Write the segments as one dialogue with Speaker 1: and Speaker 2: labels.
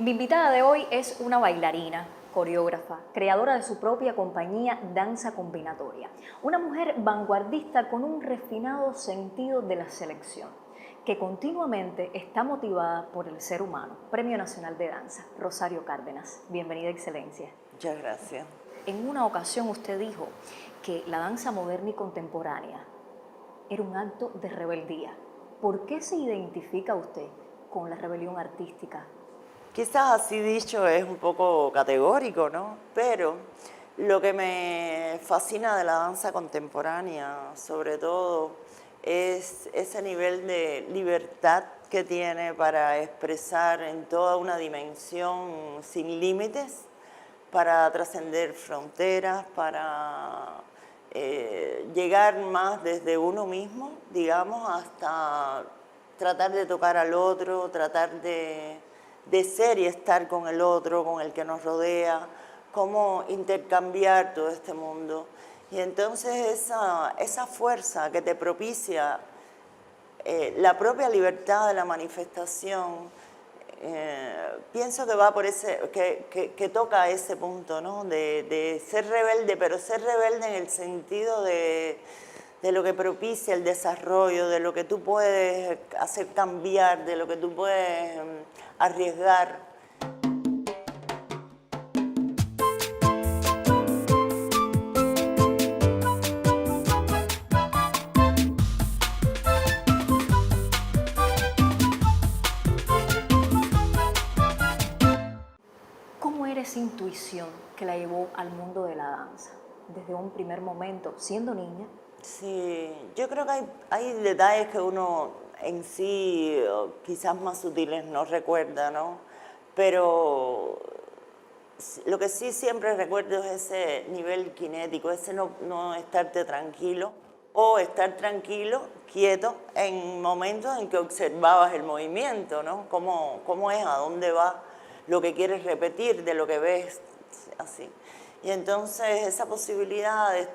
Speaker 1: Mi invitada de hoy es una bailarina, coreógrafa, creadora de su propia compañía Danza Combinatoria. Una mujer vanguardista con un refinado sentido de la selección, que continuamente está motivada por el ser humano. Premio Nacional de Danza, Rosario Cárdenas. Bienvenida, Excelencia.
Speaker 2: Muchas gracias.
Speaker 1: En una ocasión usted dijo que la danza moderna y contemporánea era un acto de rebeldía. ¿Por qué se identifica usted con la rebelión artística?
Speaker 2: Quizás así dicho es un poco categórico, ¿no? Pero lo que me fascina de la danza contemporánea, sobre todo, es ese nivel de libertad que tiene para expresar en toda una dimensión sin límites, para trascender fronteras, para llegar más desde uno mismo, digamos, hasta tratar de tocar al otro, tratar de ser y estar con el otro, con el que nos rodea, cómo intercambiar todo este mundo. Y entonces esa fuerza que te propicia la propia libertad de la manifestación, pienso que va por que toca ese punto, ¿no? De ser rebelde, pero ser rebelde en el sentido de lo que propicia el desarrollo, de lo que tú puedes hacer cambiar, de lo que tú puedes arriesgar.
Speaker 1: ¿Cómo era esa intuición que la llevó al mundo de la danza? Desde un primer momento, siendo niña.
Speaker 2: Sí, yo creo que hay detalles que uno en sí, quizás más sutiles, no recuerda, ¿no? Pero lo que sí siempre recuerdo es ese nivel kinético, ese no estarte tranquilo o estar tranquilo, quieto, en momentos en que observabas el movimiento, ¿no? Cómo es, a dónde va, lo que quieres repetir de lo que ves, así. Y entonces esa posibilidad de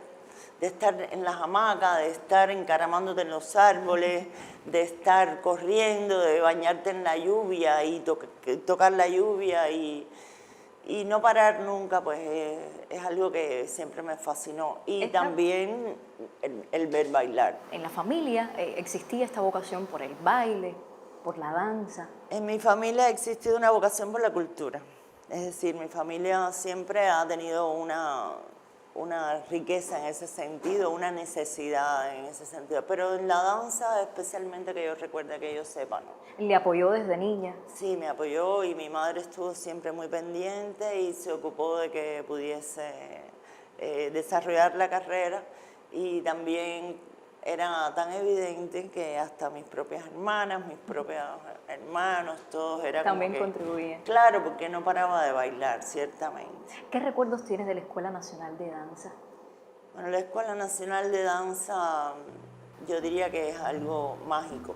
Speaker 2: estar en las hamacas, de estar encaramándote en los árboles, de estar corriendo, de bañarte en la lluvia y tocar la lluvia y no parar nunca, pues es algo que siempre me fascinó. Y
Speaker 1: Esta-
Speaker 2: también el ver bailar.
Speaker 1: en la familia existía esta vocación por el baile, por la danza.
Speaker 2: En mi familia ha existido una vocación por la cultura. Es decir, mi familia siempre ha tenido una riqueza en ese sentido, una necesidad en ese sentido. Pero en la danza, especialmente que yo recuerde, que yo sepa, ¿no?
Speaker 1: Le apoyó desde niña.
Speaker 2: Sí, me apoyó y mi madre estuvo siempre muy pendiente y se ocupó de que pudiese desarrollar la carrera, y también era tan evidente que hasta mis propias hermanas, mis propios hermanos, todos era como
Speaker 1: También
Speaker 2: que,
Speaker 1: contribuía.
Speaker 2: claro, porque no paraba de bailar, ciertamente.
Speaker 1: ¿Qué recuerdos tienes de la Escuela Nacional de Danza?
Speaker 2: Bueno, la Escuela Nacional de Danza yo diría que es algo mágico.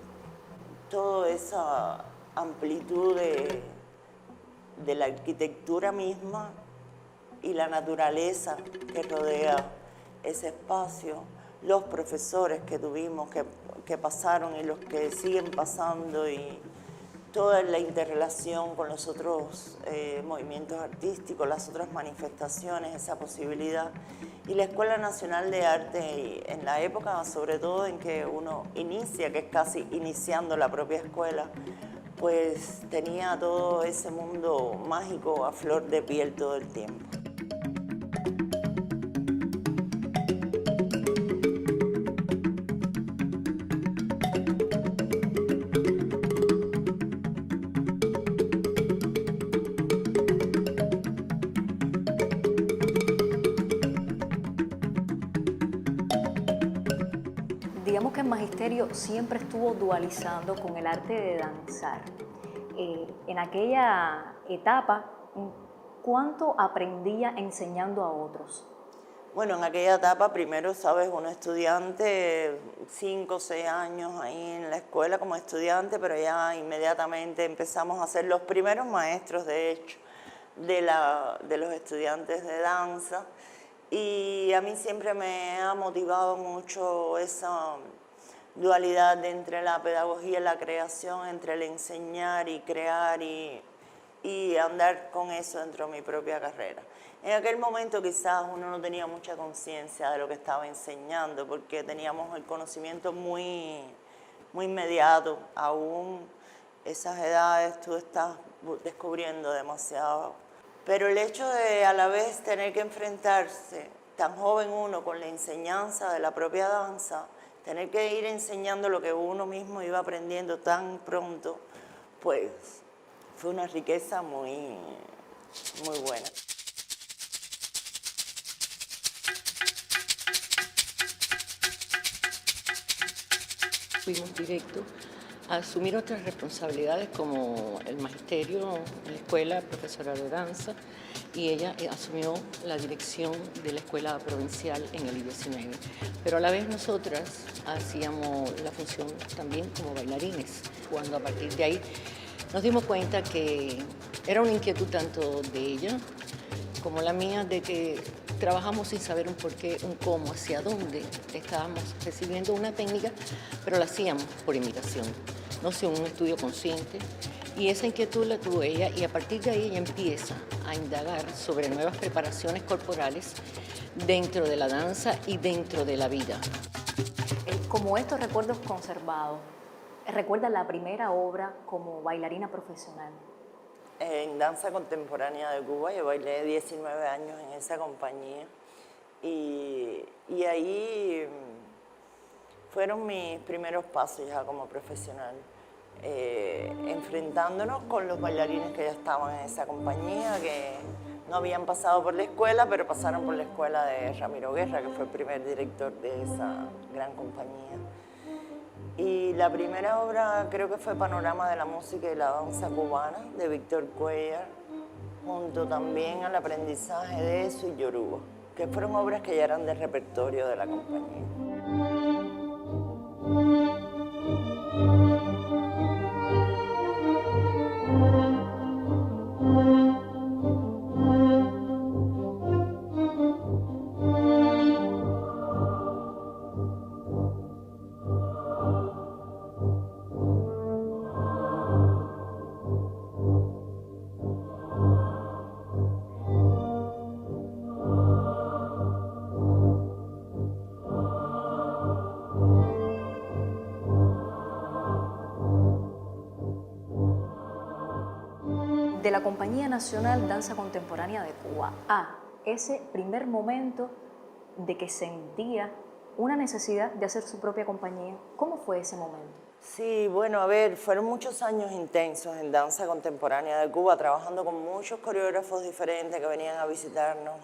Speaker 2: Toda esa amplitud de la arquitectura misma y la naturaleza que rodea ese espacio, los profesores que tuvimos, que pasaron y los que siguen pasando, y toda la interrelación con los otros movimientos artísticos, las otras manifestaciones, esa posibilidad. Y la Escuela Nacional de Arte, en la época sobre todo en que uno inicia, que es casi iniciando la propia escuela, pues tenía todo ese mundo mágico a flor de piel todo el tiempo.
Speaker 1: Digamos que el magisterio siempre estuvo dualizando con el arte de danzar. En aquella etapa, ¿cuánto aprendía enseñando a otros?
Speaker 2: Bueno, en aquella etapa, primero, sabes, uno estudiante, 5 o 6 años ahí en la escuela como estudiante, pero ya inmediatamente empezamos a ser los primeros maestros, de hecho, de los estudiantes de danza. Y a mí siempre me ha motivado mucho esa dualidad entre la pedagogía y la creación, entre el enseñar y crear y andar con eso dentro de mi propia carrera. En aquel momento quizás uno no tenía mucha conciencia de lo que estaba enseñando porque teníamos el conocimiento muy inmediato. Aún esas edades tú estás descubriendo demasiado. Pero el hecho de a la vez tener que enfrentarse, tan joven uno, con la enseñanza de la propia danza, tener que ir enseñando lo que uno mismo iba aprendiendo tan pronto, pues fue una riqueza muy buena.
Speaker 3: Fuimos directos a asumir otras responsabilidades como el magisterio en la escuela, profesora de danza, y ella asumió la dirección de la escuela provincial en el I-19. Pero a la vez nosotras hacíamos la función también como bailarines, cuando a partir de ahí nos dimos cuenta que era una inquietud tanto de ella como la mía, de que trabajamos sin saber un porqué, un cómo, hacia dónde estábamos recibiendo una técnica, pero la hacíamos por imitación, no sin un estudio consciente. Y esa inquietud la tuvo ella, y a partir de ahí ella empieza a indagar sobre nuevas preparaciones corporales dentro de la danza y dentro de la vida.
Speaker 1: Como estos recuerdos conservados, ¿recuerda la primera obra como bailarina profesional?
Speaker 2: En danza contemporánea de Cuba, yo bailé 19 años en esa compañía y ahí fueron mis primeros pasos ya como profesional, enfrentándonos con los bailarines que ya estaban en esa compañía, que no habían pasado por la escuela, pero pasaron por la escuela de Ramiro Guerra, que fue el primer director de esa gran compañía. Y la primera obra creo que fue Panorama de la Música y la Danza Cubana, de Víctor Cuellar, junto también al aprendizaje de eso y Yoruba, que fueron obras que ya eran del repertorio de la compañía.
Speaker 1: De la Compañía Nacional Danza Contemporánea de Cuba a ese primer momento de que sentía una necesidad de hacer su propia compañía, ¿cómo fue ese momento?
Speaker 2: Sí, bueno, a ver, fueron muchos años intensos en danza contemporánea de Cuba, trabajando con muchos coreógrafos diferentes que venían a visitarnos.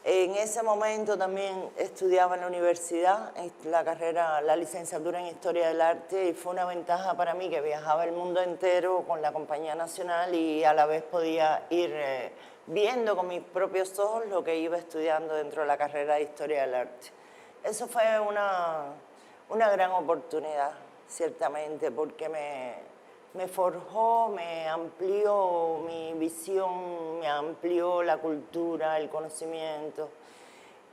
Speaker 2: En ese momento también estudiaba en la universidad, la carrera, la licenciatura en Historia del Arte, y fue una ventaja para mí que viajaba el mundo entero con la Compañía Nacional y a la vez podía ir viendo con mis propios ojos lo que iba estudiando dentro de la carrera de Historia del Arte. Eso fue una gran oportunidad, ciertamente, porque me forjó, me amplió mi visión, me amplió la cultura, el conocimiento.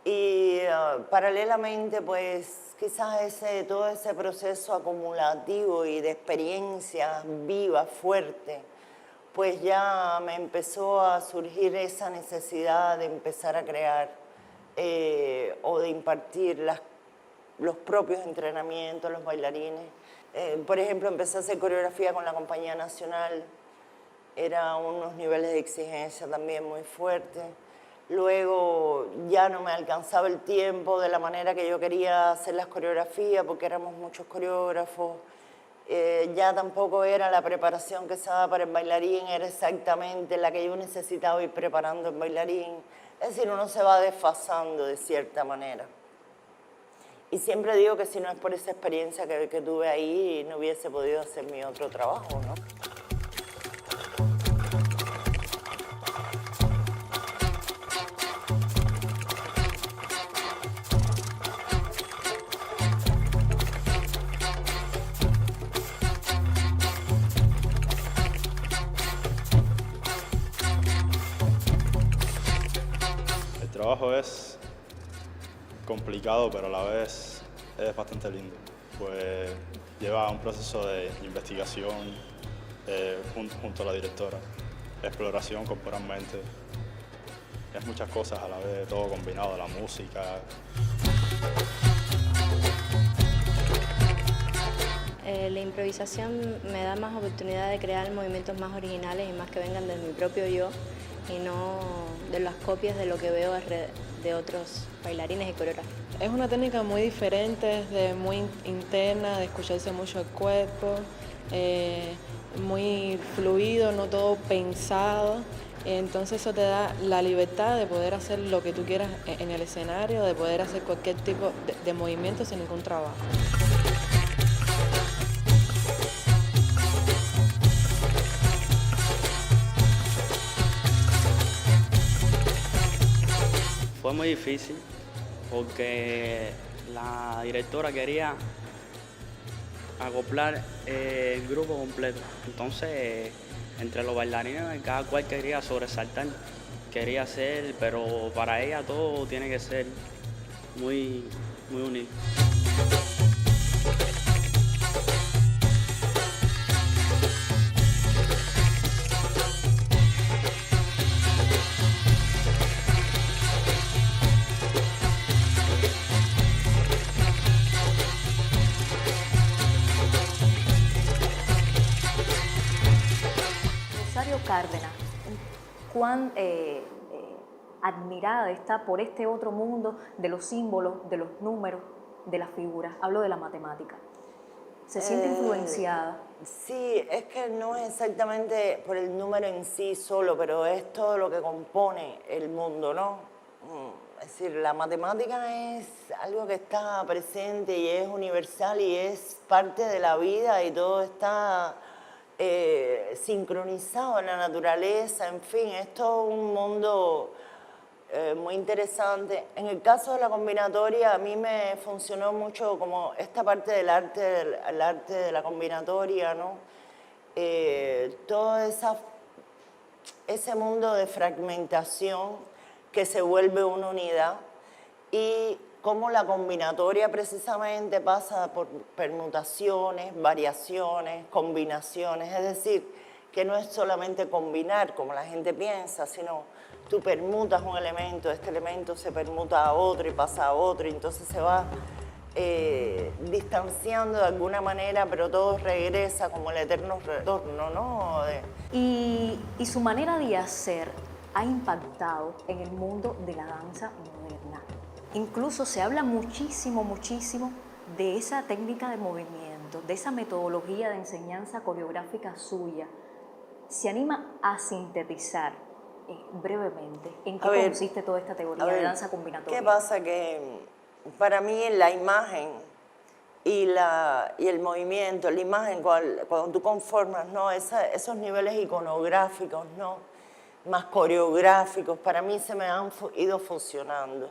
Speaker 2: Y paralelamente, pues quizás todo ese proceso acumulativo y de experiencias vivas, fuertes, pues ya me empezó a surgir esa necesidad de empezar a crear o de impartir los propios entrenamientos, los bailarines. Por ejemplo, empecé a hacer coreografía con la Compañía Nacional, eran unos niveles de exigencia también muy fuertes. Luego ya no me alcanzaba el tiempo de la manera que yo quería hacer las coreografías porque éramos muchos coreógrafos. Ya tampoco era la preparación que se daba para el bailarín, era exactamente la que yo necesitaba ir preparando el bailarín. Es decir, uno se va desfasando de cierta manera. Y siempre digo que si no es por esa experiencia que tuve ahí, no hubiese podido hacer mi otro trabajo, ¿no?
Speaker 4: El trabajo es complicado, pero a la vez es bastante lindo, pues lleva un proceso de investigación junto a la directora. exploración corporalmente. Es muchas cosas a la vez, todo combinado, la música.
Speaker 5: La improvisación me da más oportunidad de crear movimientos más originales y más que vengan de mi propio yo y no de las copias de lo que veo de otros bailarines y coreógrafos.
Speaker 6: Es una técnica muy diferente, muy interna, de escucharse mucho el cuerpo, muy fluido, no todo pensado. Entonces eso te da la libertad de poder hacer lo que tú quieras en el escenario, de poder hacer cualquier tipo de movimiento sin ningún trabajo.
Speaker 7: Fue muy difícil porque la directora quería acoplar el grupo completo. Entonces, entre los bailarines, cada cual quería sobresaltar, quería ser, pero para ella todo tiene que ser muy unido.
Speaker 1: Rosario Cárdenas, cuán admirada está por este otro mundo de los símbolos, de los números, de las figuras. Hablo de la matemática. ¿Se siente influenciada?
Speaker 2: Sí, es que no es exactamente por el número en sí solo, pero es todo lo que compone el mundo, ¿no? Es decir, la matemática es algo que está presente y es universal y es parte de la vida y todo está sincronizado en la naturaleza, en fin, es todo un mundo muy interesante. En el caso de la combinatoria, a mí me funcionó mucho como esta parte del arte, el arte de la combinatoria, ¿no? Todo ese mundo de fragmentación que se vuelve una unidad y cómo la combinatoria precisamente pasa por permutaciones, variaciones, combinaciones, es decir, que no es solamente combinar como la gente piensa, sino tú permutas un elemento, este elemento se permuta a otro y pasa a otro, y entonces se va distanciando de alguna manera, pero todo regresa como el eterno retorno, ¿no?
Speaker 1: Y su manera de hacer ha impactado en el mundo de la danza moderna. Incluso se habla muchísimo de esa técnica de movimiento, de esa metodología de enseñanza coreográfica suya. ¿Se anima a sintetizar brevemente en qué consiste toda esta teoría de danza combinatoria?
Speaker 2: ¿Qué pasa? Que para mí la imagen y el movimiento, la imagen, cuando tú conformas, ¿no? Esos niveles iconográficos, ¿no? Más coreográficos, para mí se me han ido fusionando.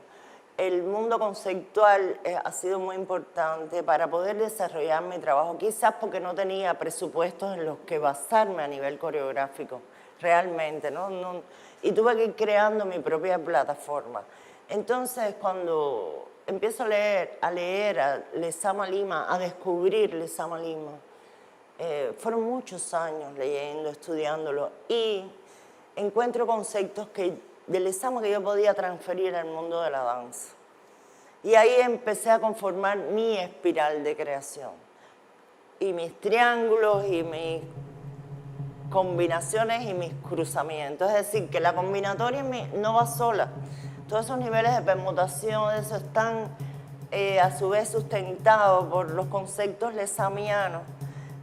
Speaker 2: El mundo conceptual ha sido muy importante para poder desarrollar mi trabajo, quizás porque no tenía presupuestos en los que basarme a nivel coreográfico, realmente, ¿no? Y tuve que ir creando mi propia plataforma. Entonces, cuando empiezo a leer a Lezama Lima, a descubrir Lezama Lima, fueron muchos años leyendo, estudiándolo, y encuentro conceptos de Lezama que yo podía transferir al mundo de la danza. Y ahí empecé a conformar mi espiral de creación. Y mis triángulos, y mis combinaciones, y mis cruzamientos. Es decir, que la combinatoria no va sola. Todos esos niveles de permutación, eso están a su vez sustentados por los conceptos lezamianos,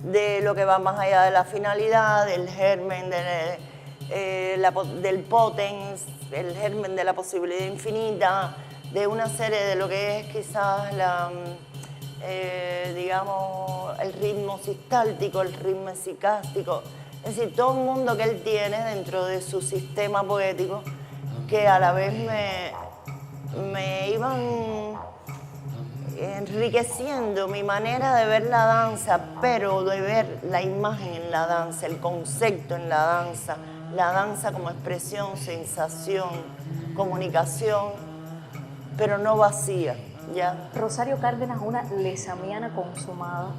Speaker 2: de lo que va más allá de la finalidad, del germen, del potens, el germen de la posibilidad infinita, de una serie de lo que es quizás digamos, el ritmo sistáltico, el ritmo sicástico, es decir, todo un mundo que él tiene dentro de su sistema poético que a la vez me iban enriqueciendo mi manera de ver la danza, pero de ver la imagen en la danza, el concepto en la danza como expresión, sensación, comunicación, pero no vacía, ¿ya?
Speaker 1: Rosario Cárdenas, una lezamiana consumada,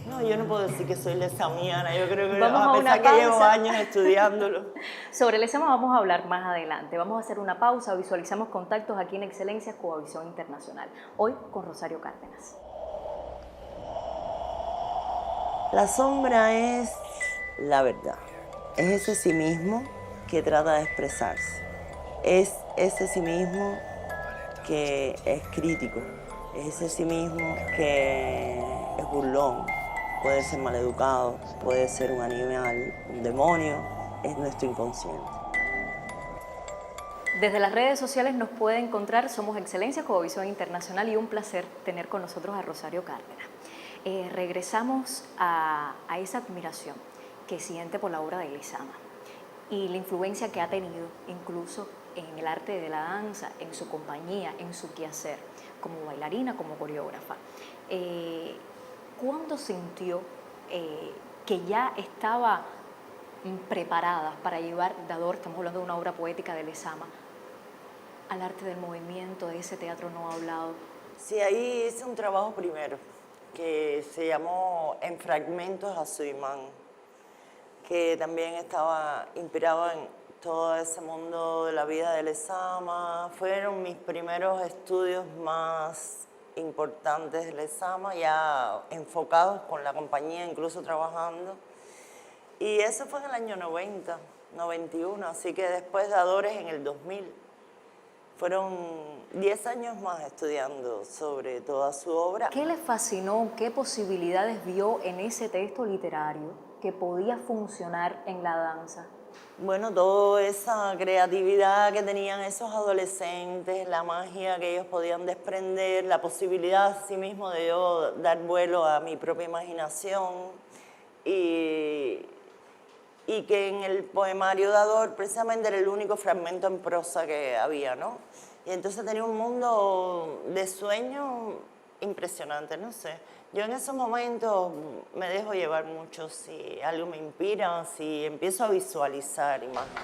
Speaker 2: No, yo no puedo decir que soy lesamiana, yo creo que
Speaker 1: Vamos a
Speaker 2: a
Speaker 1: una
Speaker 2: pesar que llevo
Speaker 1: pausa.
Speaker 2: años estudiándolo.
Speaker 1: Sobre el ESAMA vamos a hablar más adelante. Vamos a hacer una pausa, visualizamos contactos aquí en Excelencias Coavisión Internacional. Hoy con Rosario Cárdenas.
Speaker 2: La sombra es la verdad, es ese sí mismo que trata de expresarse, es ese sí mismo que es crítico, es ese sí mismo que es burlón, puede ser maleducado, puede ser un animal, un demonio, es nuestro inconsciente.
Speaker 1: Desde las redes sociales nos puede encontrar, somos Excelencia Coavisión Internacional y un placer tener con nosotros a Rosario Cárdenas. Regresamos a esa admiración que siente por la obra de Lezama y la influencia que ha tenido incluso en el arte de la danza, en su compañía, en su quehacer, como bailarina, como coreógrafa. ¿Cuándo sintió que ya estaba preparada para llevar Dador, estamos hablando de una obra poética de Lezama, al arte del movimiento, de ese teatro no hablado?
Speaker 2: Sí, ahí hice un trabajo primero, que se llamó En fragmentos a su imán, que también estaba inspirado en todo ese mundo de la vida de Lezama. Fueron mis primeros estudios más importantes de Lezama, ya enfocados con la compañía, incluso trabajando. Y eso fue en el año 90, 91, así que después de Adores en el 2000. Fueron 10 años más estudiando sobre toda su obra.
Speaker 1: ¿Qué le fascinó? ¿Qué posibilidades vio en ese texto literario que podía funcionar en la danza?
Speaker 2: Bueno, toda esa creatividad que tenían esos adolescentes, la magia que ellos podían desprender, la posibilidad sí mismo de yo dar vuelo a mi propia imaginación y que en el poemario de Ador precisamente era el único fragmento en prosa que había, ¿no? Y entonces tenía un mundo de sueño impresionante, no sé. Yo en esos momentos me dejo llevar mucho, si algo me inspira, si empiezo a visualizar imágenes.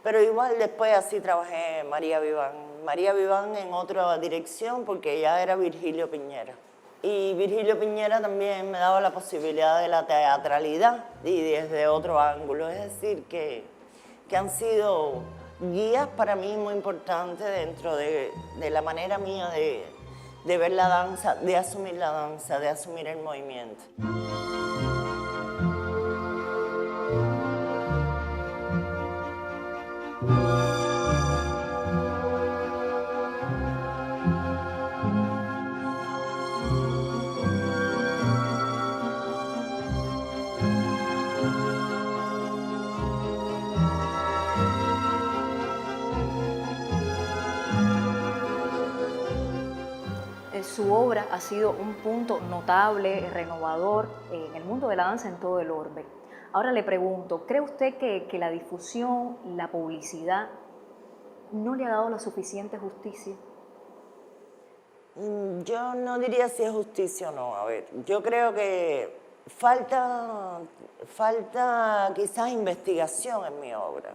Speaker 2: Pero igual después así trabajé María Viván. María Viván en otra dirección porque ya era Virgilio Piñera. Y Virgilio Piñera también me daba la posibilidad de la teatralidad y desde otro ángulo. Es decir, que han sido guías para mí muy importantes dentro de la manera mía de ver la danza, de asumir el movimiento.
Speaker 1: Su obra ha sido un punto notable, renovador en el mundo de la danza en todo el orbe. Ahora le pregunto, ¿cree usted que la difusión, la publicidad, no le ha dado la suficiente justicia?
Speaker 2: Yo no diría si es justicia o no. A ver, yo creo que falta quizás investigación en mi obra.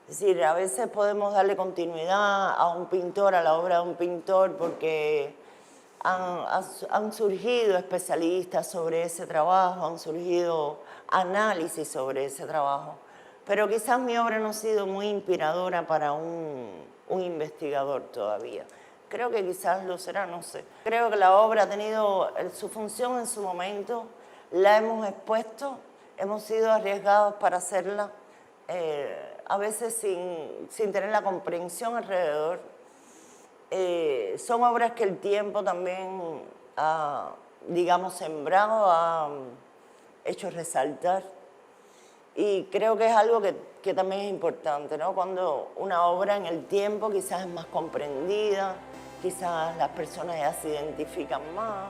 Speaker 2: Es decir, a veces podemos darle continuidad a un pintor, a la obra de un pintor, porque han surgido especialistas sobre ese trabajo, han surgido análisis sobre ese trabajo. Pero quizás mi obra no ha sido muy inspiradora para un investigador todavía. Creo que quizás lo será, no sé. Creo que la obra ha tenido su función en su momento, la hemos expuesto, hemos sido arriesgados para hacerla, a veces sin tener la comprensión alrededor. Son obras que el tiempo también ha digamos, sembrado, ha hecho resaltar. Y creo que es algo que también es importante, ¿no? Cuando una obra en el tiempo quizás es más comprendida, quizás las personas ya se identifican más.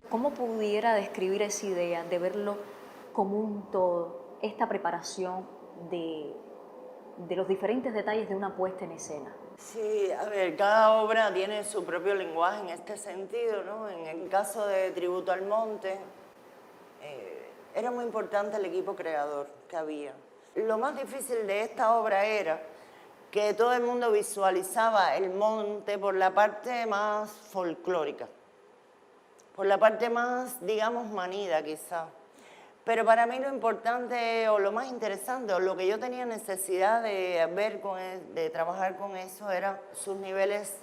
Speaker 1: ¿Cómo pudiera describir esa idea de verlo como un todo, esta preparación de los diferentes detalles de una puesta en escena?
Speaker 2: Sí, a ver, cada obra tiene su propio lenguaje en este sentido, ¿no? En el caso de Tributo al Monte, era muy importante el equipo creador que había. Lo más difícil de esta obra era que todo el mundo visualizaba el monte por la parte más folclórica, por la parte más, digamos, manida quizá. Pero para mí lo importante o lo más interesante o lo que yo tenía necesidad de ver, de trabajar con eso, eran sus niveles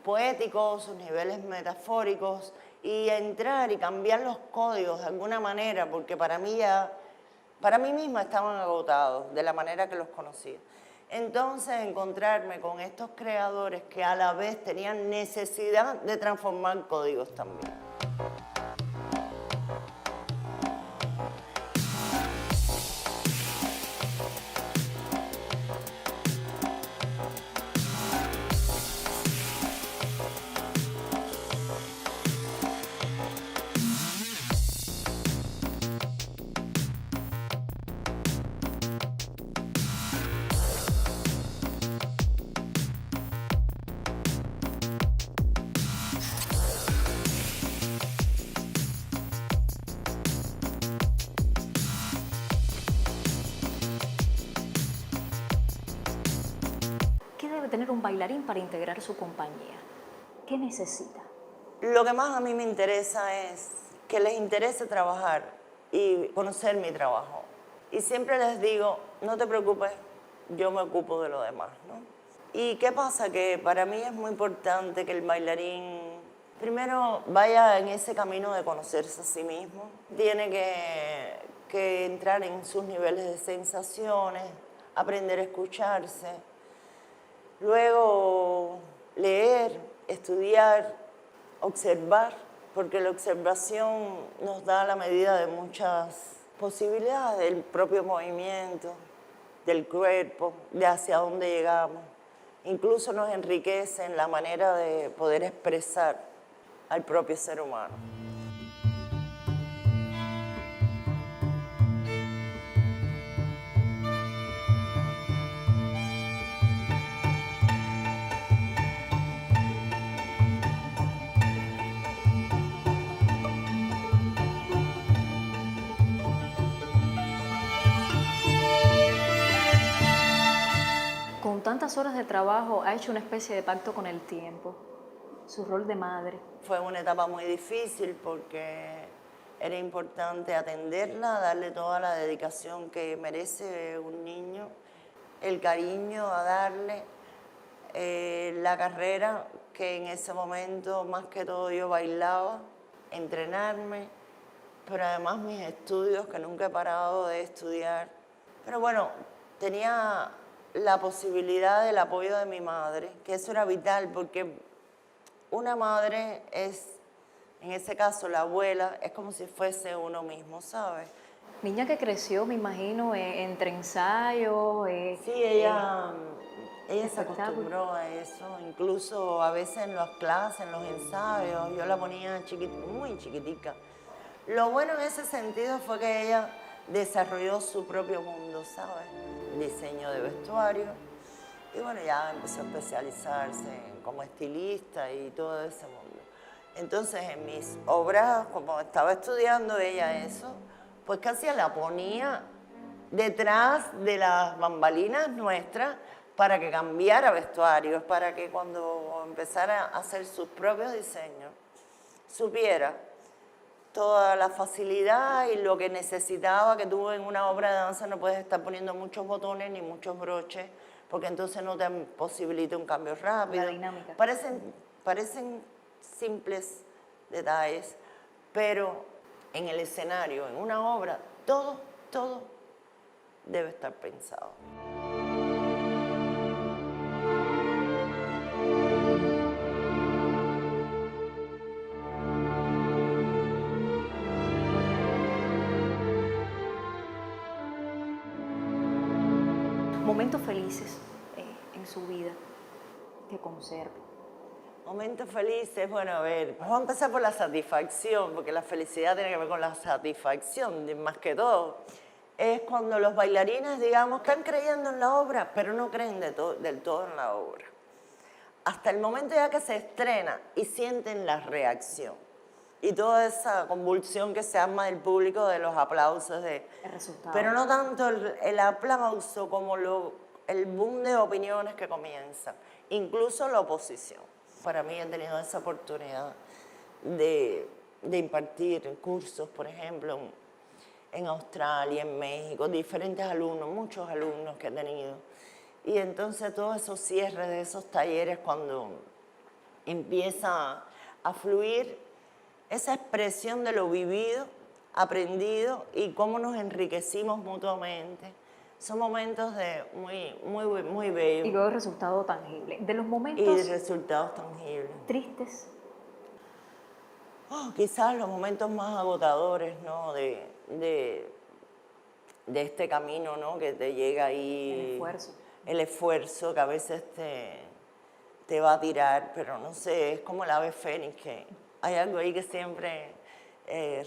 Speaker 2: poéticos, sus niveles metafóricos y entrar y cambiar los códigos de alguna manera, porque para mí misma estaban agotados de la manera que los conocía. Entonces encontrarme con estos creadores que a la vez tenían necesidad de transformar códigos también.
Speaker 1: ¿Qué debe tener un bailarín para integrar su compañía? ¿Qué necesita?
Speaker 2: Lo que más a mí me interesa es que les interese trabajar y conocer mi trabajo. Y siempre les digo, no te preocupes, yo me ocupo de lo demás, ¿no? ¿Y qué pasa? Que para mí es muy importante que el bailarín primero vaya en ese camino de conocerse a sí mismo. Tiene que entrar en sus niveles de sensaciones, aprender a escucharse. Luego leer, estudiar, observar, porque la observación nos da la medida de muchas posibilidades del propio movimiento, del cuerpo, de hacia dónde llegamos. Incluso nos enriquece en la manera de poder expresar al propio ser humano.
Speaker 1: Con tantas horas de trabajo, ha hecho una especie de pacto con el tiempo, su rol de madre.
Speaker 2: Fue una etapa muy difícil porque era importante atenderla, darle toda la dedicación que merece un niño, el cariño a darle, la carrera que en ese momento más que todo yo bailaba, entrenarme, pero además mis estudios que nunca he parado de estudiar. Pero bueno, tenía la posibilidad del apoyo de mi madre, que eso era vital porque una madre es, en ese caso la abuela, es como si fuese uno mismo, ¿sabes?
Speaker 1: Niña que creció, me imagino, entre ensayos.
Speaker 2: Sí, ella se
Speaker 1: espectáculo.
Speaker 2: acostumbró a eso, incluso a veces en las clases, en los ensayos, yo la ponía muy chiquitica. Lo bueno en ese sentido fue que ella desarrolló su propio mundo, ¿sabes? Diseño de vestuario. Y bueno, ya empezó a especializarse como estilista y todo ese mundo. Entonces, en mis obras, como estaba estudiando ella eso, pues casi la ponía detrás de las bambalinas nuestras para que cambiara vestuarios, para que cuando empezara a hacer sus propios diseños, supiera toda la facilidad y lo que necesitaba, que tú en una obra de danza no puedes estar poniendo muchos botones ni muchos broches, porque entonces no te posibilita un cambio rápido.
Speaker 1: La dinámica.
Speaker 2: Parecen simples detalles, pero en el escenario, en una obra, todo debe estar pensado.
Speaker 1: Momentos felices en su vida que conserve.
Speaker 2: Momentos felices, bueno, a ver, vamos a empezar por la satisfacción, porque la felicidad tiene que ver con la satisfacción, más que todo. Es cuando los bailarines, digamos, están creyendo en la obra, pero no creen del todo en la obra. Hasta el momento ya que se estrena y sienten la reacción. Y toda esa convulsión que se arma del público, de los aplausos.
Speaker 1: El resultado.
Speaker 2: Pero no tanto el aplauso como el boom de opiniones que comienza, incluso la oposición. Para mí he tenido esa oportunidad de impartir cursos, por ejemplo, en Australia, en México, diferentes alumnos, muchos alumnos que he tenido. Y entonces todos esos cierres de esos talleres, cuando empieza a fluir esa expresión de lo vivido, aprendido y cómo nos enriquecimos mutuamente, son momentos muy bellos.
Speaker 1: Y luego el resultado tangible. De los
Speaker 2: Y
Speaker 1: momentos
Speaker 2: resultados tangibles.
Speaker 1: tristes,
Speaker 2: Quizás los momentos más agotadores, ¿no? de este camino, ¿no? Que te llega ahí.
Speaker 1: el esfuerzo.
Speaker 2: El esfuerzo que a veces te va a tirar, pero no sé, es como el ave fénix, que hay algo ahí que siempre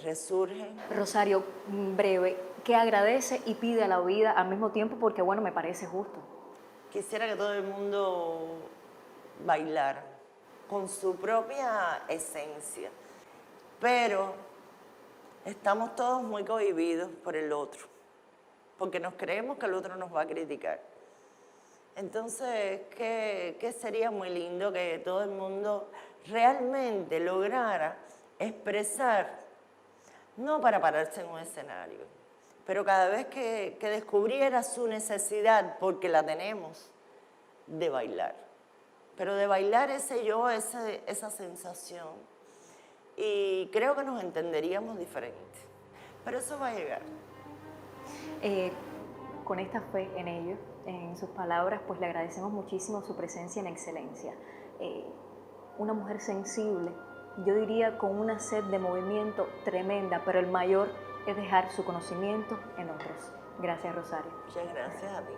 Speaker 2: resurge.
Speaker 1: Rosario, breve, que agradece y pide a la vida al mismo tiempo porque, bueno, me parece justo.
Speaker 2: Quisiera que todo el mundo bailara con su propia esencia, pero estamos todos muy cohibidos por el otro, porque nos creemos que el otro nos va a criticar. Entonces, ¿qué sería muy lindo que todo el mundo realmente lograra expresar, no para pararse en un escenario, pero cada vez que descubriera su necesidad, porque la tenemos, de bailar. Pero de bailar ese yo, esa sensación. Y creo que nos entenderíamos diferente. Pero eso va a llegar.
Speaker 1: Con esta fe en ello, en sus palabras, pues le agradecemos muchísimo su presencia en excelencia. Una mujer sensible, yo diría con una sed de movimiento tremenda, pero el mayor es dejar su conocimiento en otros. Gracias, Rosario.
Speaker 2: Muchas gracias a ti.